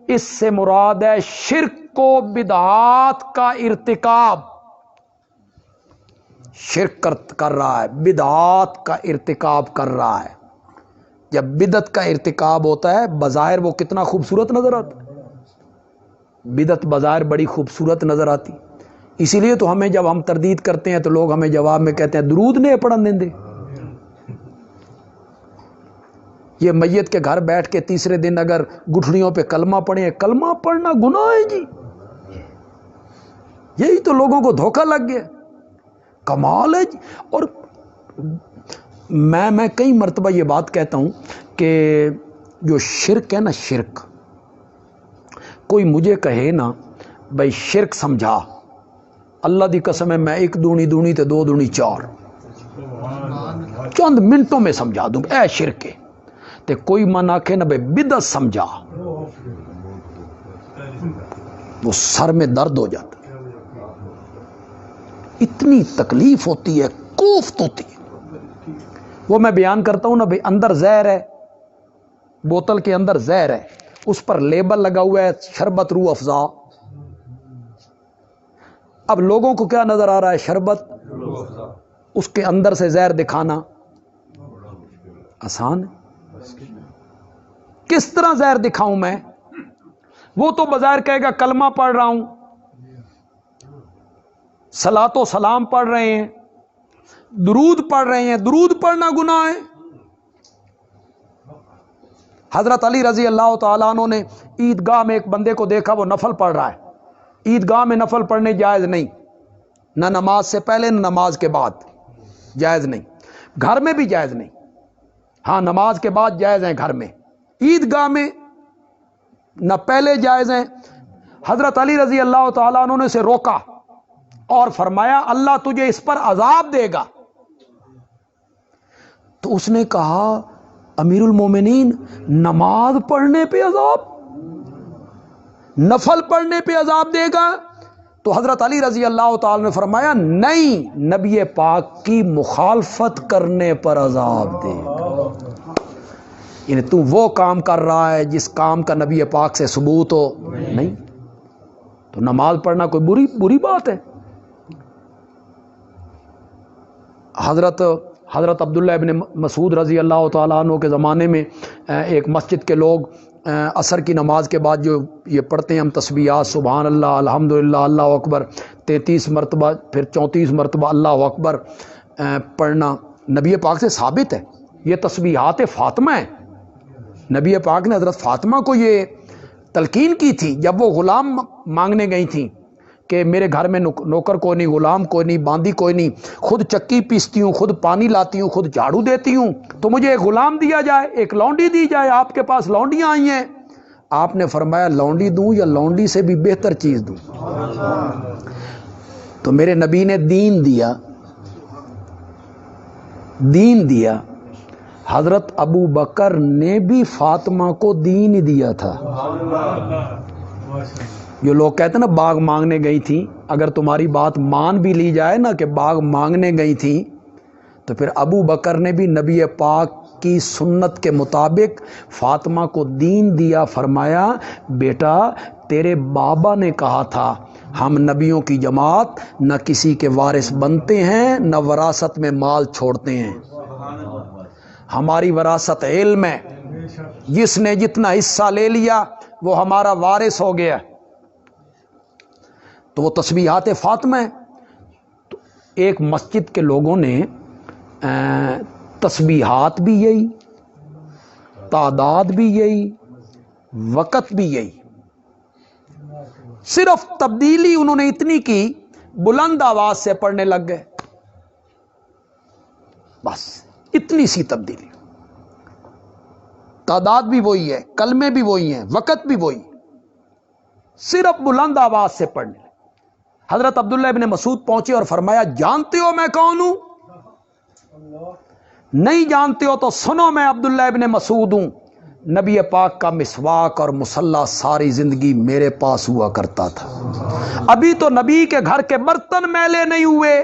اس سے مراد ہے شرک و بدعات کا ارتکاب. شرک کر رہا ہے، بدعات کا ارتکاب کر رہا ہے. جب بدعت کا ارتکاب ہوتا ہے بظاہر وہ کتنا خوبصورت نظر آتا ہے، بدعت بظاہر بڑی خوبصورت نظر آتی. اسی لیے تو ہمیں جب ہم تردید کرتے ہیں تو لوگ ہمیں جواب میں کہتے ہیں درود نہیں پڑھن دیں دے. یہ میت کے گھر بیٹھ کے تیسرے دن اگر گٹھڑیوں پہ کلمہ پڑھیں، کلمہ پڑھنا گناہ ہے جی. یہی تو لوگوں کو دھوکہ لگ گیا. کمال ہے جی. اور میں کئی مرتبہ یہ بات کہتا ہوں کہ جو شرک ہے نا، شرک، کوئی مجھے کہے نا بھائی شرک سمجھا، اللہ دی قسم ہے میں 1 دونی 2 تے 2 دونی 4 چند منٹوں میں سمجھا دوں اے شرک ہے. تے کوئی من آکھے نا بھائی بدعت سمجھا، وہ سر میں درد ہو جاتا، اتنی تکلیف ہوتی ہے، کوفت ہوتی ہے. وہ میں بیان کرتا ہوں نا بھائی اندر زہر ہے، بوتل کے اندر زہر ہے، اس پر لیبل لگا ہوا ہے شربت روح افزا. اب لوگوں کو کیا نظر آ رہا ہے؟ شربت. اس کے اندر سے زہر دکھانا آسان ہے. کس طرح زہر دکھاؤں میں؟ وہ تو بظاہر کہے گا کلمہ پڑھ رہا ہوں، صلاۃ و سلام پڑھ رہے ہیں، درود پڑھ رہے ہیں. درود پڑھنا گناہ ہے. حضرت علی رضی اللہ تعالیٰ عنہ نے عیدگاہ میں ایک بندے کو دیکھا وہ نفل پڑھ رہا ہے. عیدگاہ میں نفل پڑھنے جائز نہیں، نہ نماز سے پہلے نہ نماز کے بعد جائز نہیں، گھر میں بھی جائز نہیں. ہاں نماز کے بعد جائز ہیں گھر میں، عیدگاہ میں نہ پہلے جائز ہیں. حضرت علی رضی اللہ تعالیٰ عنہ نے اسے روکا اور فرمایا اللہ تجھے اس پر عذاب دے گا. تو اس نے کہا امیر المومنین نماز پڑھنے پہ عذاب، نفل پڑھنے پہ عذاب دے گا؟ تو حضرت علی رضی اللہ تعالی نے فرمایا نہیں، نبی پاک کی مخالفت کرنے پر عذاب دے گا. یعنی تو وہ کام کر رہا ہے جس کام کا نبی پاک سے ثبوت ہو نہیں. تو نماز پڑھنا کوئی بری بات ہے؟ حضرت عبداللہ ابن مسعود رضی اللہ تعالیٰ عنہ کے زمانے میں ایک مسجد کے لوگ عصر کی نماز کے بعد جو یہ پڑھتے ہیں ہم تسبیحات، سبحان اللہ، الحمدللہ، اللہ اکبر 33 مرتبہ، پھر 34 مرتبہ اللہ اکبر پڑھنا نبی پاک سے ثابت ہے. یہ تسبیحات فاطمہ ہیں. نبی پاک نے حضرت فاطمہ کو یہ تلقین کی تھی جب وہ غلام مانگنے گئی تھیں کہ میرے گھر میں نوکر کوئی نہیں، غلام کوئی نہیں، باندی کوئی نہیں، خود چکی پیستی ہوں، خود پانی لاتی ہوں، خود جھاڑو دیتی ہوں، تو مجھے ایک غلام دیا جائے، ایک لونڈی دی جائے. آپ کے پاس لونڈیاں آئی ہیں. آپ نے فرمایا لونڈی دوں یا لونڈی سے بھی بہتر چیز دوں؟ تو میرے نبی نے دین دیا، دین دیا. حضرت ابو بکر نے بھی فاطمہ کو دین ہی دیا تھا. جو لوگ کہتے ہیں نا باغ مانگنے گئی تھی، اگر تمہاری بات مان بھی لی جائے نا کہ باغ مانگنے گئی تھی، تو پھر ابو بکر نے بھی نبی پاک کی سنت کے مطابق فاطمہ کو دین دیا. فرمایا بیٹا تیرے بابا نے کہا تھا ہم نبیوں کی جماعت نہ کسی کے وارث بنتے ہیں نہ وراثت میں مال چھوڑتے ہیں، ہماری وراثت علم ہے، جس نے جتنا حصہ لے لیا وہ ہمارا وارث ہو گیا. تو وہ تسبیحات فاطمہ ہے. تو ایک مسجد کے لوگوں نے تسبیحات بھی یہی، تعداد بھی یہی، وقت بھی یہی، صرف تبدیلی انہوں نے اتنی کی بلند آواز سے پڑھنے لگ گئے، بس اتنی سی تبدیلی. تعداد بھی وہی ہے، کلمے بھی وہی ہیں، وقت بھی وہی، صرف بلند آواز سے پڑھنے. حضرت عبداللہ ابن مسعود پہنچے اور فرمایا جانتے ہو میں کون ہوں؟ نہیں جانتے ہو تو سنو میں عبداللہ ابن مسعود ہوں. نبی پاک کا مسواک اور مصلی ساری زندگی میرے پاس ہوا کرتا تھا. ابھی تو نبی کے گھر کے برتن میلے نہیں ہوئے،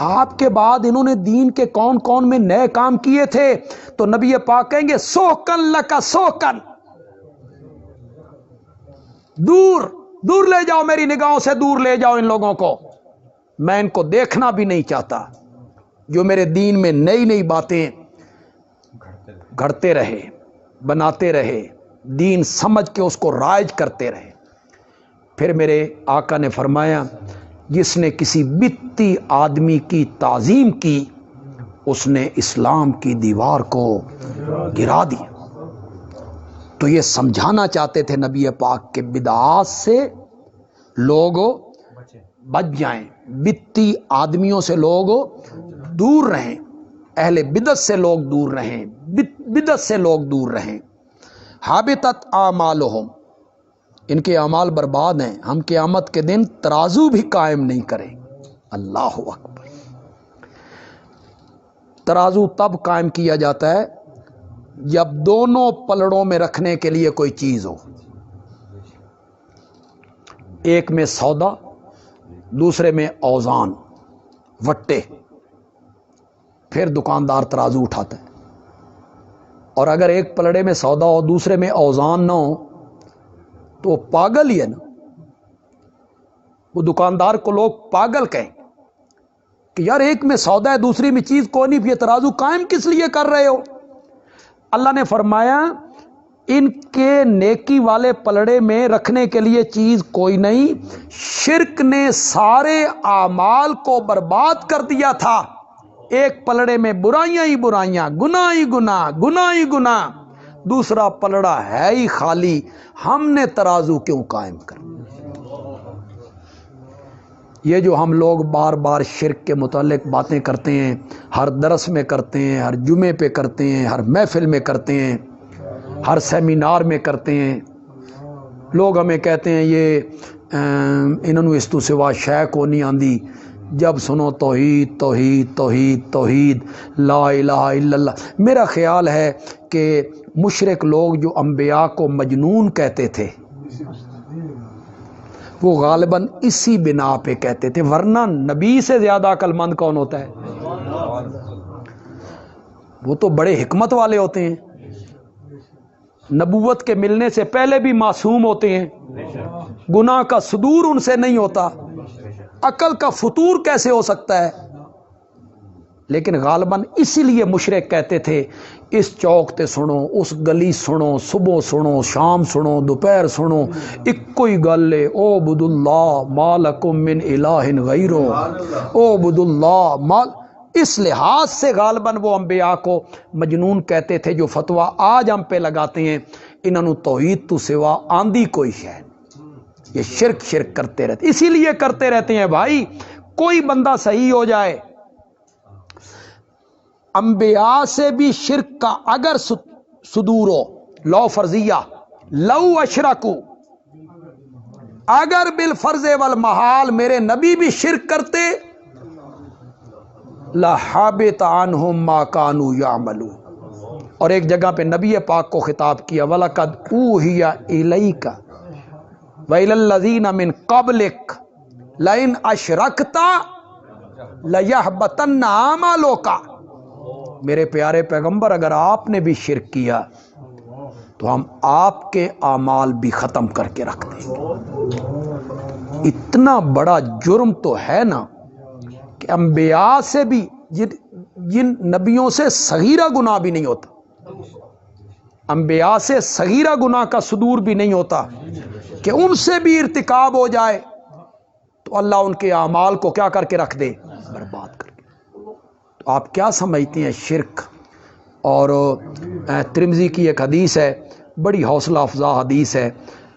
آپ کے بعد انہوں نے دین کے کون کون میں نئے کام کیے تھے؟ تو نبی پاک کہیں گے سوکن لکا سوکن، دور دور لے جاؤ، میری نگاہوں سے دور لے جاؤ ان لوگوں کو، میں ان کو دیکھنا بھی نہیں چاہتا، جو میرے دین میں نئی نئی باتیں گھڑتے رہے، بناتے رہے، دین سمجھ کے اس کو رائج کرتے رہے۔ پھر میرے آقا نے فرمایا جس نے کسی بتی آدمی کی تعظیم کی اس نے اسلام کی دیوار کو گرا دیا۔ تو یہ سمجھانا چاہتے تھے نبی پاک کے بدعات سے لوگ بچ جائیں، بتی آدمیوں سے لوگ دور رہیں، اہل بدعت سے لوگ دور رہیں، بدعت سے لوگ دور رہیں۔ حابطت اعمالہم، ان کے اعمال برباد ہیں، ہم قیامت کے دن ترازو بھی قائم نہیں کریں۔ اللہ اکبر۔ ترازو تب قائم کیا جاتا ہے جب دونوں پلڑوں میں رکھنے کے لیے کوئی چیز ہو، ایک میں سودا، دوسرے میں اوزان، وٹے، پھر دکاندار ترازو اٹھاتا ہے۔ اور اگر ایک پلڑے میں سودا ہو دوسرے میں اوزان نہ ہو تو وہ پاگل ہی ہے نا، وہ دکاندار کو لوگ پاگل کہیں کہ یار ایک میں سودا ہے دوسری میں چیز کوئی نہیں، یہ ترازو قائم کس لیے کر رہے ہو؟ اللہ نے فرمایا ان کے نیکی والے پلڑے میں رکھنے کے لیے چیز کوئی نہیں، شرک نے سارے اعمال کو برباد کر دیا تھا، ایک پلڑے میں برائیاں ہی برائیاں، گناہ ہی گناہ، گناہ ہی گناہ، دوسرا پلڑا ہے ہی خالی، ہم نے ترازو کیوں قائم کر؟ یہ جو ہم لوگ بار بار شرک کے متعلق باتیں کرتے ہیں، ہر درس میں کرتے ہیں، ہر جمعے پہ کرتے ہیں، ہر محفل میں کرتے ہیں، ہر سیمینار میں کرتے ہیں، لوگ ہمیں کہتے ہیں یہ انہوں نے اس تو سوا شے کو نہیں آندی، جب سنو توحید توحید توحید توحید لا الہ الا اللہ۔ میرا خیال ہے کہ مشرک لوگ جو انبیاء کو مجنون کہتے تھے وہ غالباً اسی بنا پہ کہتے تھے، ورنہ نبی سے زیادہ عقل مند کون ہوتا ہے؟ وہ تو بڑے حکمت والے ہوتے ہیں، نبوت کے ملنے سے پہلے بھی معصوم ہوتے ہیں، گناہ کا صدور ان سے نہیں ہوتا، عقل کا فطور کیسے ہو سکتا ہے؟ لیکن غالباً اسی لیے مشرک کہتے تھے اس چوک تے سنو، اس گلی سنو، صبح سنو، شام سنو، دوپہر سنو، اکو ہی گل ہے، اعبدوا اللہ ما لکم من الہ غیرہ، اعبدوا اللہ ما۔ اس لحاظ سے غالباً وہ انبیاء کو مجنون کہتے تھے، جو فتویٰ آج ہم پہ لگاتے ہیں انہوں نے توحید تو سوا آندھی کوئی شے، یہ شرک شرک کرتے رہتے، اسی لیے کرتے رہتے ہیں بھائی، کوئی بندہ صحیح ہو جائے، انبیاء سے بھی شرک کا اگر صدور ہو، لو فرضیہ، لو اشرکو، اگر بالفرض والمحال میرے نبی بھی شرک کرتے، لَحَبِطَ عَنْهُمْ مَا كَانُوا يَعْمَلُونَ۔ اور ایک جگہ پہ نبی پاک کو خطاب کیا، وَلَقَدْ أُوحِيَ إِلَيْكَ وَإِلَى الَّذِينَ مِن قَبْلِكَ لَئِنْ أَشْرَكْتَ لَيَحْبَطَنَّ عَمَلُكَ۔ میرے پیارے پیغمبر اگر آپ نے بھی شرک کیا تو ہم آپ کے اعمال بھی ختم کر کے رکھ دیں گے۔ اتنا بڑا جرم تو ہے نا کہ انبیاء سے بھی، جن نبیوں سے صغیرہ گناہ بھی نہیں ہوتا، انبیاء سے صغیرہ گناہ کا صدور بھی نہیں ہوتا، کہ ان سے بھی ارتکاب ہو جائے تو اللہ ان کے اعمال کو کیا کر کے رکھ دے؟ برباد کر کے۔ تو آپ کیا سمجھتے ہیں شرک؟ اور ترمذی کی ایک حدیث ہے، بڑی حوصلہ افزا حدیث ہے،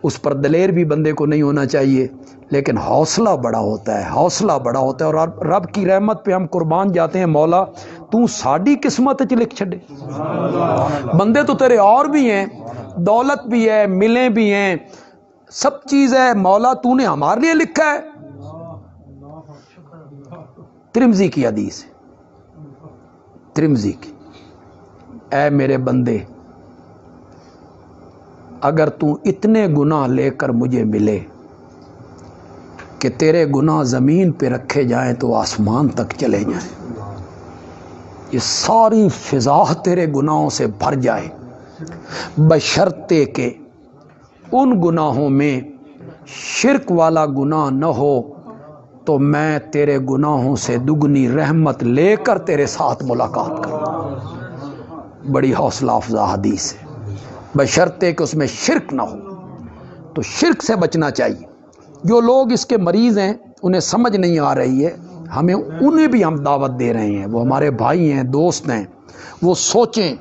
اس پر دلیر بھی بندے کو نہیں ہونا چاہیے، لیکن حوصلہ بڑا ہوتا ہے، حوصلہ بڑا ہوتا ہے، اور رب کی رحمت پہ ہم قربان جاتے ہیں، مولا تو ساڑی قسمت چ لکھ چھڑے، بندے تو تیرے اور بھی ہیں، دولت بھی ہے، ملیں بھی ہیں، سب چیز ہے، مولا تو نے ہمارے لیے لکھا ہے۔ ترمذی کی حدیث ہے، ترمذی کی، اے میرے بندے اگر تو اتنے گناہ لے کر مجھے ملے کہ تیرے گناہ زمین پہ رکھے جائیں تو آسمان تک چلے جائیں، یہ ساری فضا تیرے گناہوں سے بھر جائے، بشرطے کہ ان گناہوں میں شرک والا گناہ نہ ہو، تو میں تیرے گناہوں سے دگنی رحمت لے کر تیرے ساتھ ملاقات کروں۔ بڑی حوصلہ افزا حدیث ہے، بشرطے کہ اس میں شرک نہ ہو۔ تو شرک سے بچنا چاہیے۔ جو لوگ اس کے مریض ہیں انہیں سمجھ نہیں آ رہی ہے، ہمیں انہیں بھی ہم دعوت دے رہے ہیں، وہ ہمارے بھائی ہیں، دوست ہیں، وہ سوچیں